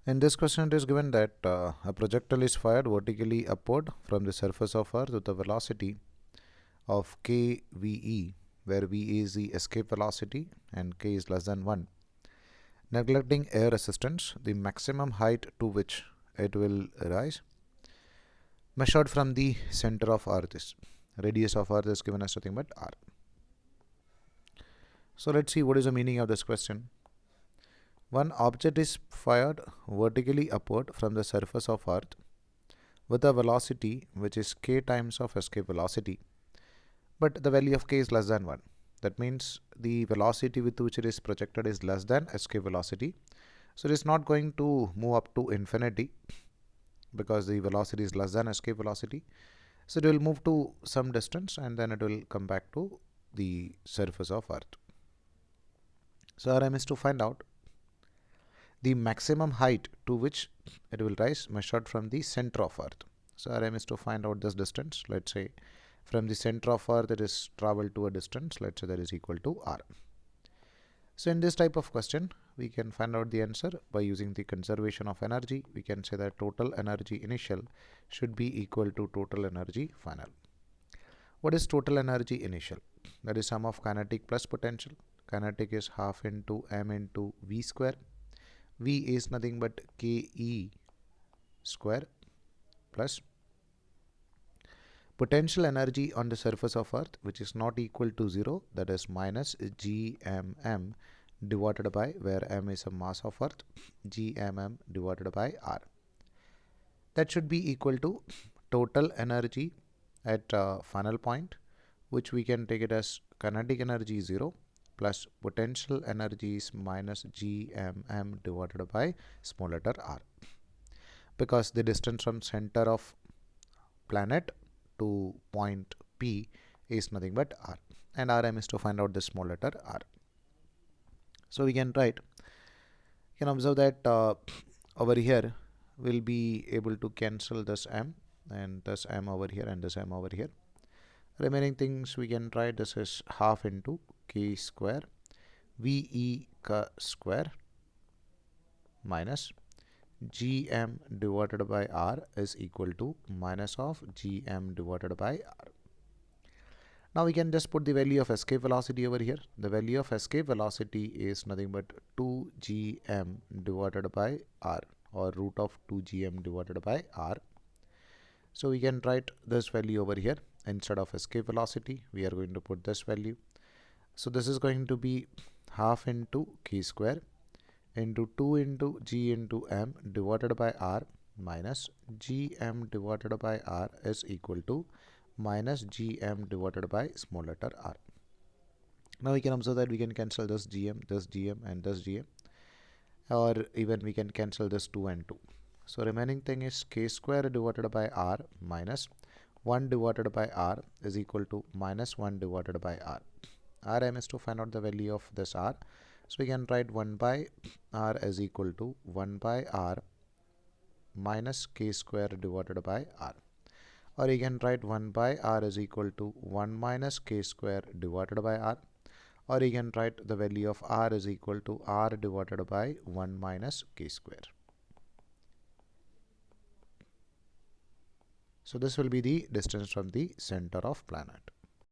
In this question, it is given that a projectile is fired vertically upward from the surface of Earth with a velocity of kve, where v is the escape velocity and k is less than 1. Neglecting air resistance, the maximum height to which it will rise, measured from the center of Earth is. Radius of Earth is given as nothing but r. So let's see what is the meaning of this question. One object is fired vertically upward from the surface of Earth with a velocity which is k times of escape velocity, but the value of k is less than 1. That means the velocity with which it is projected is less than escape velocity. So it is not going to move up to infinity because the velocity is less than escape velocity. So it will move to some distance and then it will come back to the surface of Earth. So our aim is to find out the maximum height to which it will rise measured from the center of Earth. So our aim is to find out this distance. Let's say from the center of Earth it is traveled to a distance, let's say that is equal to r. So in this type of question, we can find out the answer by using the conservation of energy. We can say that total energy initial should be equal to total energy final. What is total energy initial? That is sum of kinetic plus potential. Kinetic is half into m into v square. V is nothing but ke square plus potential energy on the surface of Earth, which is not equal to 0, that is minus gmm divided by, where m is a mass of Earth, gmm divided by r. That should be equal to total energy at final point, which we can take it as kinetic energy 0 plus potential energy is minus gmm divided by small letter r, because the distance from center of planet to point P is nothing but r, and Rm is to find out the small letter r. So we can write, you can observe that over here we'll be able to cancel this m and this m over here and this m over here. Remaining things we can write, this is half into k square ve square minus gm divided by r is equal to minus of gm divided by r. Now we can just put the value of escape velocity over here. The value of escape velocity is nothing but 2gm divided by r, or root of 2gm divided by r. So we can write this value over here. Instead of escape velocity, we are going to put this value. So this is going to be half into k square into 2 into g into m divided by r minus gm divided by r is equal to minus gm divided by small letter r. Now we can observe that we can cancel this gm and this gm, or even we can cancel this 2 and 2. So remaining thing is k square divided by r minus 1 divided by r is equal to minus 1 divided by r. Our aim is to find out the value of this r. So we can write 1 by r is equal to 1 by r minus k square divided by r. Or you can write 1 by r is equal to 1 minus k square divided by r. Or you can write the value of r is equal to r divided by 1 minus k square. So this will be the distance from the center of planet.